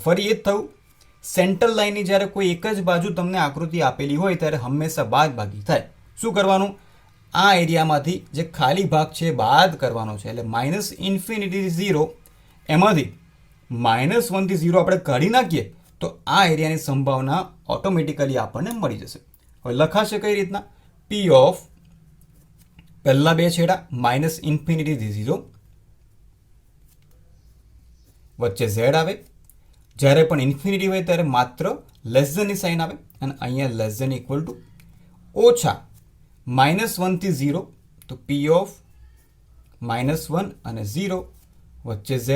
A: ફરી એ જ થયું, સેન્ટર લાઇનની જ્યારે કોઈ એક જ બાજુ તમને આકૃતિ આપેલી હોય ત્યારે હંમેશા બાદબાકી થાય. શું કરવાનું? આ એરિયામાંથી જે ખાલી ભાગ છે બાદ કરવાનો છે. એટલે -∞0 એમાંથી -1 થી 0 આપણે કાઢી નાખીએ તો આ એરિયાની સંભાવના ઓટોમેટિકલી આપણને મળી જશે. હવે લખાશે કઈ રીતના? P ઓફ પહેલા બે છેડા -∞0 વચ્ચે z આવે. જ્યારે પણ ઇન્ફિનિટી હોય ત્યારે માત્ર લેસ ધેનની સાઇન આવે અને અહીંયા લેસ ધેન ઇક્વલ ટુ ઓછા -1 થી 0. તો P ઓફ -1 અને 0 વચ્ચે z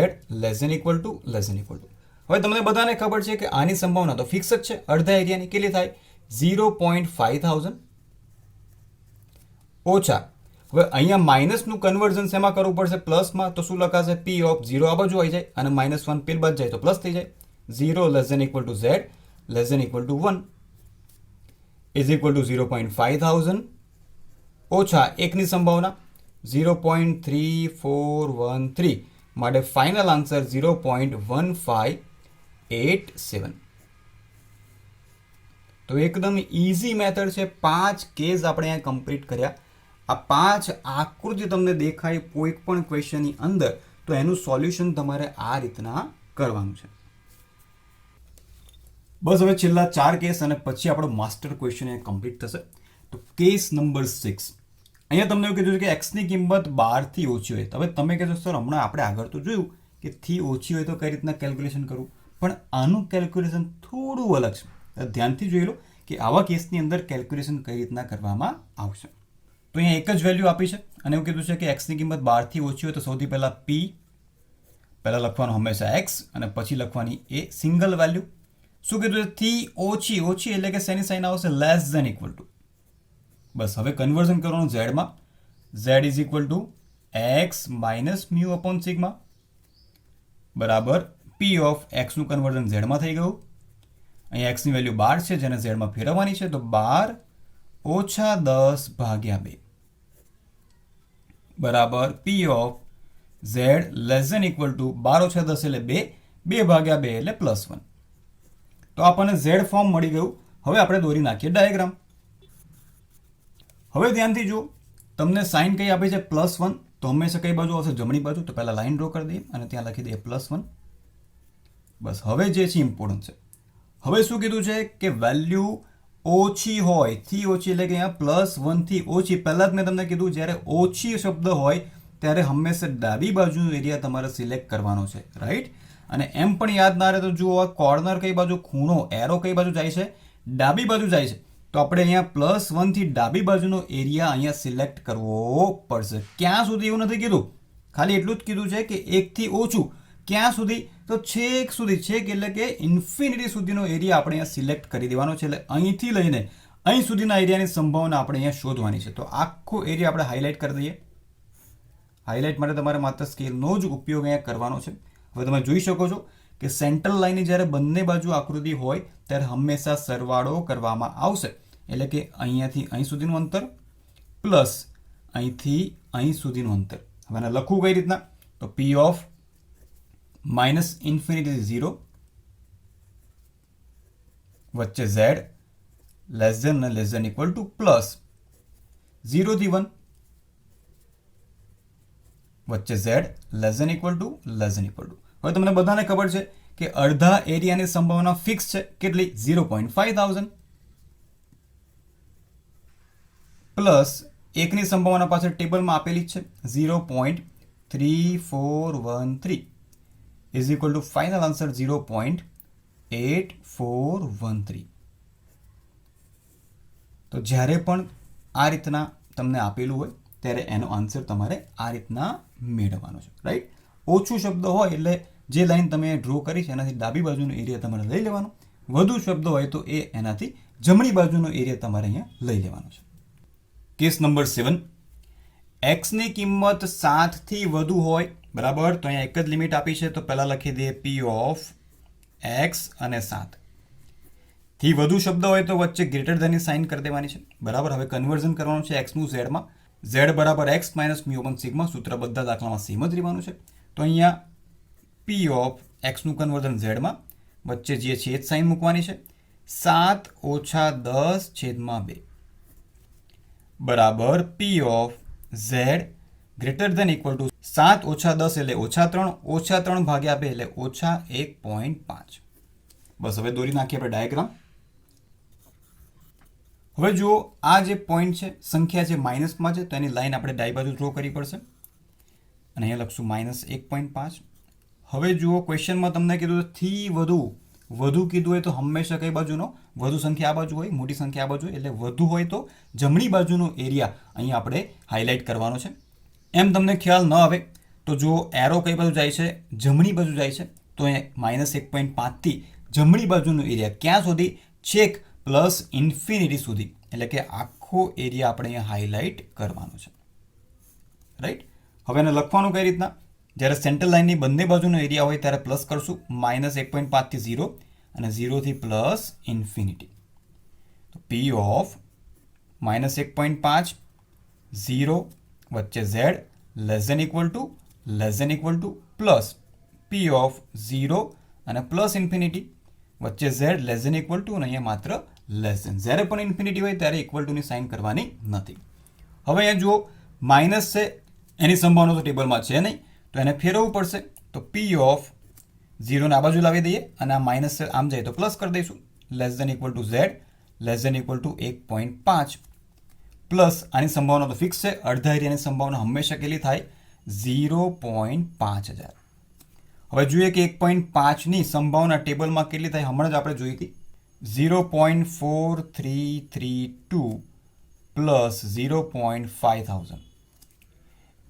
A: less than equal to less than equal to. હવે તમને બધાને ખબર છે કે આની સંભાવના તો ફિક્સ જ છે. અડધા એરિયાની કેટલી થાય? 0.5000 ઓછા. હવે અહીંયા માઇનસનું કન્વર્ઝન શેમાં કરવું પડશે? પ્લસમાં. તો શું લખાશે? P ઓફ 0 આ બાજુ આવી જાય અને -1 પેલ બાદ જાય તો પ્લસ થઈ જાય. 0 less than equal to z less than equal to 1 is equal to 0.5000 ઓછા 1 ની સંભાવના 0.3413 માટે ફાઇનલ આન્સર 0.1587. તો એકદમ ઇઝી મેથડ છે. 5 કેસ આપણે અહીંયા કમ્પ્લીટ કર્યા. આ 5 આકૃતિ તમને દેખાય કોઈ પણ ક્વેશ્ચનની અંદર તો એનું સોલ્યુશન તમારે આ રીતના કરવાનું છે. બસ હવે છેલ્લા 4 કેસ અને પછી આપણો માસ્ટર ક્વેશ્ચન એ કમ્પ્લીટ થશે. તો કેસ નંબર 6. અહીંયા તમને એવું કીધું છે કે એક્સની કિંમત 12 થી ઓછી હોય. હવે તમે કહેશો સર હમણાં આપણે આગળ તો જોયું કે થી ઓછી હોય તો કઈ રીતના કેલ્ક્યુલેશન કરવું, પણ આનું કેલ્ક્યુલેશન થોડું અલગ છે. ધ્યાનથી જોઈ લો કે આવા કેસની અંદર કેલ્ક્યુલેશન કઈ રીતના કરવામાં આવશે. તો અહીંયા એક જ વેલ્યુ આપી છે અને એવું કીધું છે કે એક્સની કિંમત 12 થી ઓછી હોય તો સૌથી પહેલાં P પહેલાં લખવાનું હંમેશા x અને પછી લખવાની એ સિંગલ વેલ્યુ. શું કીધું છે? થી ઓછી. ઓછી એટલે કે શેની સાઇન આવશે? Less than equal to. બસ હવે કન્વર્ઝન કરવાનું ઝેડમાં. z is equal to x minus mu upon sigma બરાબર P ઓફ એક્સનું કન્વર્ઝન ઝેડમાં થઈ ગયું. અહીંયા એક્સની વેલ્યુ 12 છે જેને ઝેડમાં ફેરવવાની છે. તો 12 ઓછા 10 ભાગ્યા 2 બરાબર P of z less than equal to 12 ઓછા 10 એટલે 2, 2 ભાગ્યા 2 એટલે +1. તો આપણને ઝેડ ફોર્મ મળી ગયું. હવે આપણે દોરી નાખીએ ડાયાગ્રામ. હવે ધ્યાનથી જુઓ, તમને સાઇન કઈ આપી છે? +1. તો હંમેશા કઈ બાજુ આવશે? જમણી બાજુ. તો પહેલાં લાઇન ડ્રો કરી દઈએ અને ત્યાં લખી દઈએ +1. બસ હવે જે છે ઇમ્પોર્ટન્ટ છે. હવે શું કીધું છે કે વેલ્યુ ઓછી હોય, થી ઓછી એટલે કે અહીંયા +1 થી ઓછી. પહેલાં જ મેં તમને કીધું જ્યારે ઓછી શબ્દ હોય ત્યારે હંમેશા ડાબી બાજુનો એરિયા તમારે સિલેક્ટ કરવાનો છે, રાઈટ? અને એમ પણ યાદ ના રહે તો જુઓ આ કોર્નર કઈ બાજુ, ખૂણો એરો કઈ બાજુ જાય છે? ડાબી બાજુ જાય છે. તો આપણે અહીંયા +1 થી ડાબી બાજુનો એરિયા અહીંયા સિલેક્ટ કરવો પડશે. ક્યાં સુધી એવું નથી કીધું, ખાલી એટલું જ કીધું છે કે 1 થી ઓછું. ક્યાં સુધી? તો છેક સુધી. છેક એટલે કે ઇન્ફિનિટી સુધીનો એરિયા આપણે અહીંયા સિલેક્ટ કરી દેવાનો છે. એટલે અહીંથી લઈને અહીં સુધીના એરિયાની સંભાવના આપણે અહીંયા શોધવાની છે. તો આખો એરિયા આપણે હાઇલાઇટ કરી દઈએ. હાઇલાઇટ માટે તમારે માત્ર સ્કેલનો જ ઉપયોગ અહીંયા કરવાનો છે. હવે તમે જોઈ શકો છો કે સેન્ટ્રલ લાઇનની જ્યારે બંને બાજુ આકૃતિ હોય ત્યારે હંમેશા સરવાળો કરવામાં આવશે. એટલે કે અહીંયાથી અહીં સુધીનું અંતર પ્લસ અહીંથી અહીં સુધીનું અંતર. હવે આને લખવું કઈ રીતના? તો P ઓફ -∞0 વચ્ચે z લેસ ધેન અને less than equal to plus 0 થી 1 વચ્ચે z less than equal to less than equal to. હવે તમને બધાને ખબર છે કે અડધા એરિયાની સંભાવના ફિક્સ છે. કેટલી? 0.5000 પ્લસ એકની સંભાવના પાછળ ટેબલમાં આપેલી જ છે 0.3413 is equal two final answer 0.8413. તો જ્યારે પણ આ રીતના તમને આપેલું હોય ત્યારે એનો આન્સર તમારે આ રીતના મેળવવાનો છે, રાઈટ. ઓછું શબ્દ હોય એટલે જે લાઈન તમે ડ્રો કરી છે એનાથી ડાબી બાજુનો એરિયા તમારે લઈ લેવાનો, વધુ શબ્દ હોય તો એ એનાથી જમણી બાજુનો એરિયા તમારે અહીંયા લઈ લેવાનો છે. કેસ નંબર 7, એક્સની કિંમત 7 થી વધુ હોય, બરાબર. તો અહીંયા એક જ લિમિટ આપી છે, તો પહેલાં લખી દઈએ પી ઓફ એક્સ અને 7 થી વધુ શબ્દ હોય તો વચ્ચે ગ્રેટર ધેનની સાઇન કરી દેવાની છે, બરાબર. હવે કન્વર્ઝન કરવાનું છે એક્સનું ઝેડમાં. ઝેડ બરાબર x minus mu upon sigma, સૂત્ર બધા દાખલામાં સેમ જ રહેવાનું છે. તો અહીંયા પી ઓફ એક્સનું કન્વર્ઝન ઝેડમાં, વચ્ચે જે છેદ સાઇન મૂકવાની છે, 7 - 10/2 બરાબર P of Z greater than equal to 7 - 10 એટલે -3, -3 ભાગ્યા 2 એટલે -1.5. બસ હવે દોરી નાખીએ આપણે ડાયાગ્રામ. હવે જુઓ આ જે પોઈન્ટ છે, સંખ્યા જે માઇનસમાં છે, તો એની લાઈન આપણે ડાબી બાજુ ડ્રો કરવી પડશે અને અહીંયા લખશું -1.5. હવે જુઓ ક્વેશ્ચનમાં તમને કીધું થી વધુ કીધું હોય તો હંમેશા કઈ બાજુનો, વધુ સંખ્યા આ બાજુ હોય, મોટી સંખ્યા આ બાજુ હોય, એટલે વધુ હોય તો જમણી બાજુનો એરિયા અહીંયા આપણે હાઇલાઇટ કરવાનો છે. એમ તમને ખ્યાલ ન આવે તો જો એરો કઈ બાજુ જાય છે, જમણી બાજુ જાય છે, તો અહીંયા -1.5 થી જમણી બાજુનો એરિયા ક્યાં સુધી, છેક પ્લસ ઇન્ફિનિટી સુધી, એટલે કે આખો એરિયા આપણે અહીંયા હાઇલાઇટ કરવાનો છે, રાઈટ. હવે એને લખવાનું કઈ રીતના, જ્યારે સેન્ટ્રલ લાઇનની બંને બાજુનો એરિયા હોય ત્યારે પ્લસ કરશું, -1.5 થી 0 અને 0 થી પ્લસ ઇન્ફિનિટી. તો પી ઓફ -1.5 0 વચ્ચે Z less than equal to plus P of 0 અને પ્લસ ઇન્ફિનિટી વચ્ચે Z less than equal to અને અહીંયા માત્ર લેસ ધેન. જ્યારે પણ ઇન્ફિનિટી હોય ત્યારે ઇક્વલ ટુની સાઇન કરવાની નથી. હવે અહીંયા જુઓ માઇનસ છે, એની સંભાવના તો ટેબલમાં છે નહીં, તો એને ફેરવવું પડશે. તો પી ઓફ 0 ને આ બાજુ લાવી દઈએ અને આ માઇનસ આમ જાય તો પ્લસ કરી દઈશું, less than equal to Z less than equal to 1.5 plus આની સંભાવના તો ફિક્સ છે, અડધા એરિયાની સંભાવના હંમેશા કેટલી થાય, 0.5000. હવે જોઈએ કે 1.5ની સંભાવના ટેબલમાં કેટલી થાય, હમણાં જ આપણે જોઈ હતી 0.4332 પ્લસ 0.5000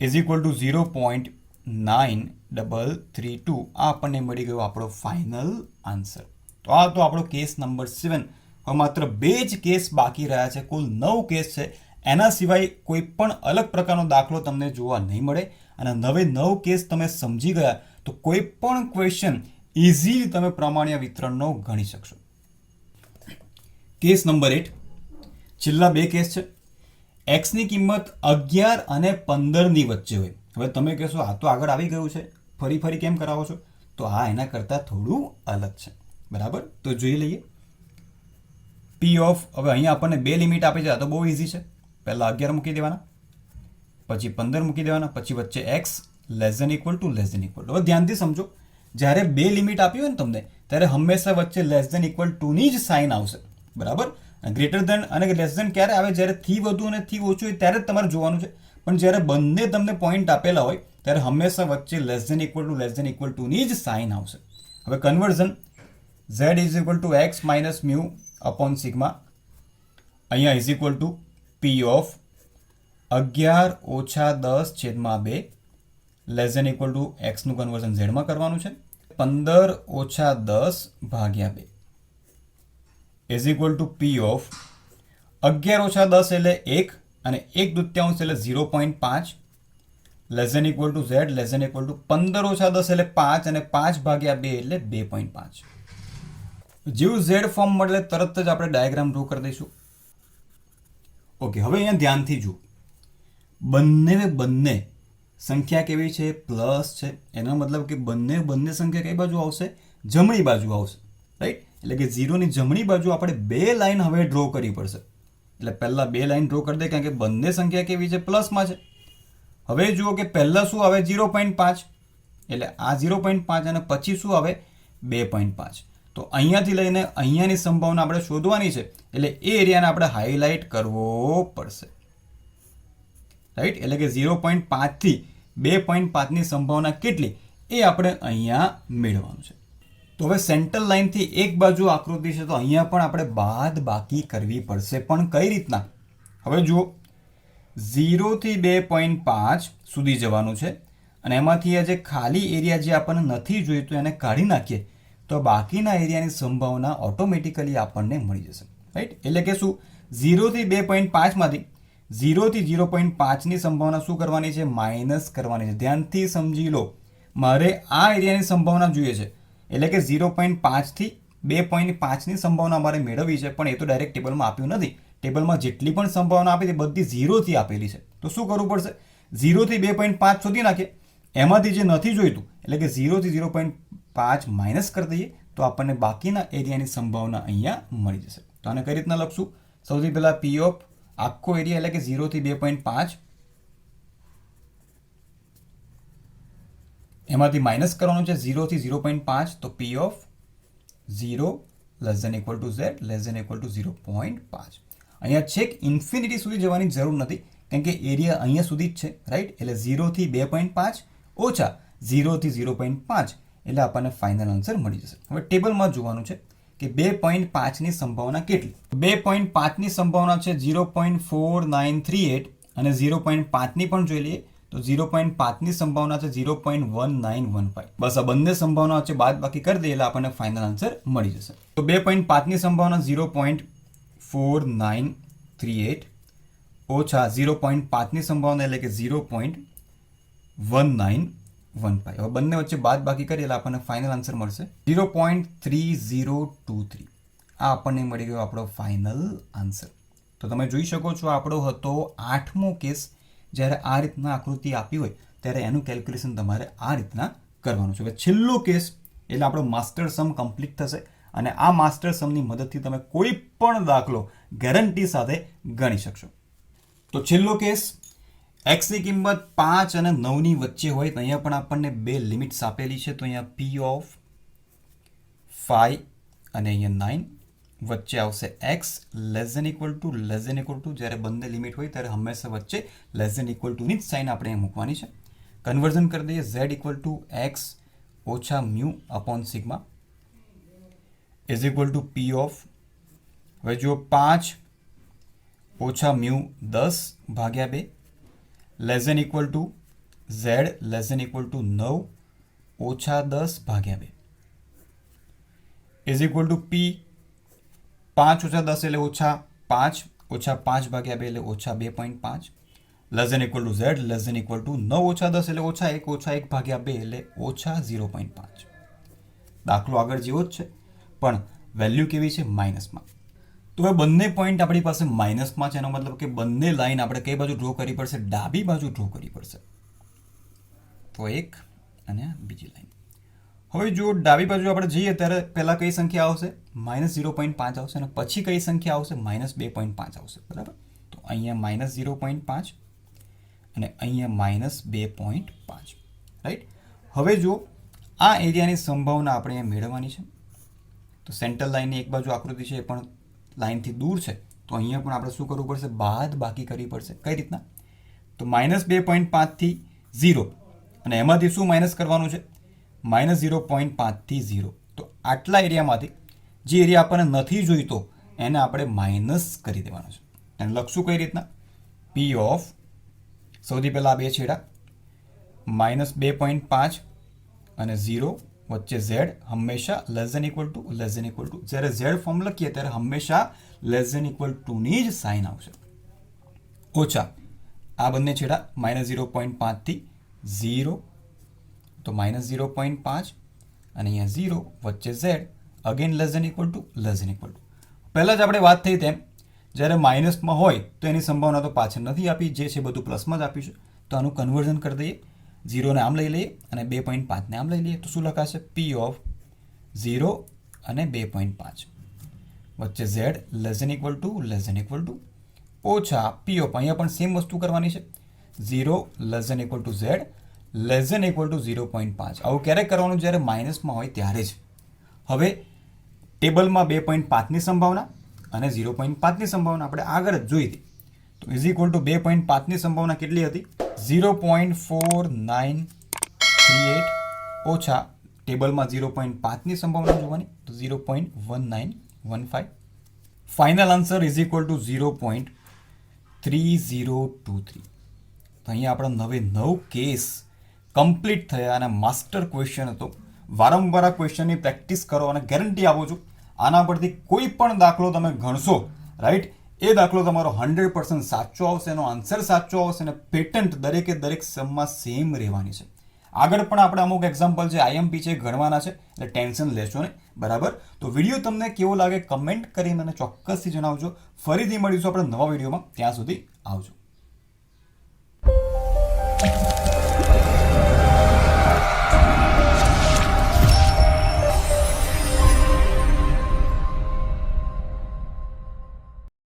A: ઇઝ ઇક્વલ ટુ 0.9332. આ આપણને મળી ગયો આપણો ફાઇનલ આન્સર. તો આ તો આપણો કેસ નંબર 7. હવે માત્ર 2 જ કેસ બાકી રહ્યા છે, કુલ 9 કેસ છે. એના સિવાય કોઈ પણ અલગ પ્રકારનો દાખલો તમને જોવા નહીં મળે અને 9 કેસ તમે સમજી ગયા તો કોઈ પણ ક્વેશ્ચન ઇઝીલી તમે પ્રમાણ્ય વિતરણનો ગણી શકશો. કેસ નંબર 8, છેલ્લા 2 કેસ છે. એક્સની કિંમત 11 અને 15ની વચ્ચે હોય. હવે તમે કહેશો આ તો આગળ આવી ગયું છે, ફરી કેમ કરાવો છો? તો આ એના કરતાં થોડું અલગ છે, બરાબર. તો જોઈ લઈએ પી ઓફ. હવે અહીંયા આપણને 2 લિમિટ આપી છે, આ તો બહુ ઇઝી છે. પહેલાં 11 મૂકી દેવાના, પછી 15 મૂકી દેવાના, પછી વચ્ચે X less than equal to. હવે ધ્યાનથી સમજો, જ્યારે 2 લિમિટ આપી હોય ને તમને, ત્યારે હંમેશા વચ્ચે લેસ ધેન ઇક્વલ ટુની જ સાઇન આવશે, બરાબર. ગ્રેટર ધેન અને લેસ ધેન ક્યારે આવે, જ્યારે થી વધુ અને થી ઓછું હોય ત્યારે જ તમારે જોવાનું છે. પણ જ્યારે બંને તમને પોઈન્ટ આપેલા હોય ત્યારે હંમેશા વચ્ચે લેસ ધેન ઇક્વલ ટુની જ સાઇન આવશે. હવે conversion z is equal to x minus mu upon sigma, અહીંયા is equal to P of 11 - 10/2 less than equal to એક્સનું કન્વર્ઝન ઝેડમાં કરવાનું છે, 15 - 10/2 is equal to P of 11 - 10 એટલે 1 અને 1/2 એટલે 0.5 less than equal to Z less than equal to 15 - 10 એટલે 5 અને 5/2 એટલે 2.5. જેવું ઝેડ ફોર્મ મળે તરત જ આપણે ડાયાગ્રામ ડ્રો કરી દઈશું. ઓકે, હવે અહીંયા ધ્યાનથી જુઓ, બંને સંખ્યા કેવી છે, પ્લસ છે. એનો મતલબ કે બંને સંખ્યા કઈ બાજુ આવશે, જમણી બાજુ આવશે, રાઈટ. એટલે કે 0ની જમણી બાજુ આપણે 2 લાઈન હવે ડ્રો કરવી પડશે. એટલે પહેલાં 2 લાઈન ડ્રો કરી દે, કારણ કે બંને સંખ્યા કેવી છે, પ્લસમાં છે. હવે જુઓ કે પહેલાં શું આવે 0.5, એટલે આ 0.5 અને પછી શું આવે 2.5. તો અહીંયાથી લઈને અહીંયાની સંભાવના આપણે શોધવાની છે, એટલે એ એરિયાને આપણે હાઇલાઇટ કરવો પડશે. રાઈટ, એટલે કે 0.5 થી 2.5ની સંભાવના કેટલી એ આપણે અહીંયા મેળવવાનું છે. તો હવે સેન્ટર લાઇનથી એક બાજુ આકૃતિ છે, તો અહીંયા પણ આપણે બાદ બાકી કરવી પડશે. પણ કઈ રીતના? હવે જુઓ, 0 થી 2.5 સુધી જવાનું છે અને એમાંથી આ જે ખાલી એરિયા જે આપણને નથી જોઈતું એને કાઢી નાખીએ તો બાકીના એરિયાની સંભાવના ઓટોમેટિકલી આપણને મળી જશે. રાઈટ, એટલે કે શું, 0 થી 2.5માંથી 0 થી 0.5ની સંભાવના શું કરવાની છે? માઇનસ કરવાની છે. ધ્યાનથી સમજી લો, મારે આ એરિયાની સંભાવના જોઈએ છે, એટલે કે 0.5 થી 2.5ની સંભાવના મારે મેળવવી છે. પણ એ તો ડાયરેક્ટ ટેબલમાં આપ્યું નથી. ટેબલમાં જેટલી પણ સંભાવના આપી છે બધી 0 થી આપેલી છે. તો શું કરવું પડશે? 0 થી 2.5 શોધી નાખીએ, એમાંથી જે નથી જોઈતું એટલે કે 0 થી 0.5 માઇનસ કરી દઈએ તો આપણને બાકીના એરિયાની સંભાવના અહીંયા મળી જશે. તો આને કઈ રીતના લખશું? સૌથી પહેલા પી ઓફ આખો એરિયા એટલે કે 0 થી 2.5 એમાંથી માઇનસ કરવાનું છે 0 થી 0.5, તો P of 0 less than equal to Z less than equal to 0.5. અહીંયા છેક ઇન્ફિનિટી સુધી જવાની જરૂર નથી કેમ કે એરિયા અહીંયા સુધી જ છે. રાઈટ, એટલે 0 થી 2.5 ઓછા 0 થી 0.5 એટલે આપણને ફાઇનલ આન્સર મળી જશે. હવે ટેબલમાં જોવાનું છે કે 2.5ની સંભાવના કેટલી. 2.5ની સંભાવના છે 0.4938 અને 0.5ની પણ જોઈ લઈએ તો 0.5ની સંભાવના છે 0.1915. બસ આ બંને સંભાવના છે બાદ બાકી કરી દઈએ એટલે આપણને ફાઇનલ આન્સર મળી જશે. તો 2.5ની સંભાવના 0.4938 ઓછા 0.5ની સંભાવના એટલે કે 0.1915. હવે બંને વચ્ચે બાદ બાકી કરીએ એટલે આપણને ફાઇનલ આન્સર મળશે 0.3023. આ આપણને મળી ગયો આપણો ફાઇનલ આન્સર. તો તમે જોઈ શકો છો આપણો હતો 8મો કેસ. જ્યારે આ રીતના આકૃતિ આપી હોય ત્યારે એનું કેલ્ક્યુલેશન તમારે આ રીતના કરવાનું છે. હવે છેલ્લો કેસ એટલે આપણો માસ્ટર સમ કમ્પ્લીટ થશે અને આ માસ્ટર સમની મદદથી તમે કોઈ પણ દાખલો ગેરંટી સાથે ગણી શકશો. તો છેલ્લો કેસ, એક્સની કિંમત 5 અને 9ની વચ્ચે હોય તો અહીંયા પણ આપણને બે લિમિટ્સ આપેલી છે. તો અહીંયા પી ઓફ 5 અને અહીંયા 9 વચ્ચે આવશે x less than equal to જ્યારે બંને લિમિટ હોય ત્યારે હંમેશા વચ્ચે લેસ ધેન ઇક્વલ ટુની જ સાઇન આપણે મૂકવાની છે. કન્વર્ઝન કરી દઈએ z ઇક્વલ ટુ x ઓછા mu upon sigma is equal to P of, હવે જો 5 ઓછા mu 10/2 less than equal to z less than equal to 9 ઓછા 10/2 ઇઝ ઇક્વલ ટુ પી 5 ઓછા 10 એટલે ઓછા 5 ઓછા 5/2 એટલે ઓછા 2.5 less than equal to Z less than equal to 9 ઓછા 10 એટલે ઓછા 1 ઓછા 1/2 એટલે ઓછા 0.5. દાખલો આગળ જેવો જ છે પણ વેલ્યુ કેવી છે? માઇનસમાં. તો હવે બંને પોઈન્ટ આપણી પાસે માઇનસમાં છે, એનો મતલબ કે બંને લાઈન આપણે કઈ બાજુ ડ્રો કરવી પડશે? ડાબી બાજુ ડ્રો કરવી પડશે. તો એક અને બીજી લાઈન. હવે જો ડાબી બાજુ આપણે જઈએ ત્યારે પહેલા કઈ સંખ્યા આવશે? -0.5 આવશે અને પછી કઈ સંખ્યા આવશે? -2.5 આવશે. બરાબર, તો અહીંયા -0.5 અને અહીંયા -2.5. રાઈટ, હવે જો આ એરિયાની સંભાવના આપણે અહીંયા મેળવવાની છે તો સેન્ટર લાઇનની એક બાજુ આકૃતિ છે એ પણ લાઇનથી દૂર છે તો અહીંયા પણ આપણે શું કરવું પડશે? બાદ બાકી કરવી પડશે. કઈ રીતના? તો -2.5 થી 0 અને એમાંથી શું માઇનસ કરવાનું છે? -0.5 થી 0. તો આટલા એરિયામાંથી જે એરિયા આપણને નથી જોઈતો એને આપણે માઇનસ કરી દેવાનો છે. અને લખશું કઈ રીતના? પી ઓફ, સૌથી પહેલાં બે છેડા -2.5 અને 0 વચ્ચે z હંમેશા લેસ ધેન ઇક્વલ ટુ જ્યારે z ફોર્મ લખીએ ત્યારે હંમેશા લેસ ધેન ઇક્વલ ટુની જ સાઇન આવશે. ઓછા આ બંને છેડા -0.5 થી 0 તો -0.5 અને અહીંયા 0 વચ્ચે z again less than equal to પહેલાં જ આપણે વાત થઈ તેમ જ્યારે માઇનસમાં હોય તો એની સંભાવના તો પાછળ નથી આપી, જે છે બધું પ્લસમાં જ આપીશું. તો આનું કન્વર્ઝન કરી દઈએ, 0ને આમ લઈ લઈએ અને 2.5ને આમ લઈ લઈએ તો શું લખાશે? પી ઓફ 0 અને 2.5 વચ્ચે z less than equal to ઓછા પી ઓફ, અહીંયા પણ સેમ વસ્તુ કરવાની છે, 0 less than equal to z less than equal to 0.5. આવું ક્યારેક કરવાનું? જ્યારે માઇનસમાં હોય ત્યારે જ. હવે ટેબલમાં 2.5ની સંભાવના અને 0.5ની સંભાવના આપણે આગળ જ જોઈ હતી. તો ઇઝ ઇક્વલ ટુ 2.5ની સંભાવના કેટલી હતી? 0.4938 ઓછા ટેબલમાં 0.5ની સંભાવના જોવાની તો 0.1915. Final answer is equal two 0.3023. તો અહીંયા આપણા 9 કેસ કમ્પ્લીટ થયા અને માસ્ટર ક્વેશ્ચન હતો. વારંવાર આ ક્વેશ્ચનની પ્રેક્ટિસ કરો અને ગેરંટી આપું છું આના પરથી કોઈ પણ દાખલો તમે ગણશો, રાઈટ, એ દાખલો તમારો 100% સાચો આવશે, એનો આન્સર સાચો આવશે અને પેટન્ટ દરેકે દરેક સમમાં સેમ રહેવાની છે. આગળ પણ આપણે અમુક એક્ઝામ્પલ છે, આઈએમપી છે, ગણવાના છે, એટલે ટેન્શન લેશો ને, બરાબર. તો વિડીયો તમને કેવો લાગે કમેન્ટ કરી મને ચોક્કસથી જણાવજો. ફરીથી મળીશું આપણે નવા વિડીયોમાં, ત્યાં સુધી આવજો.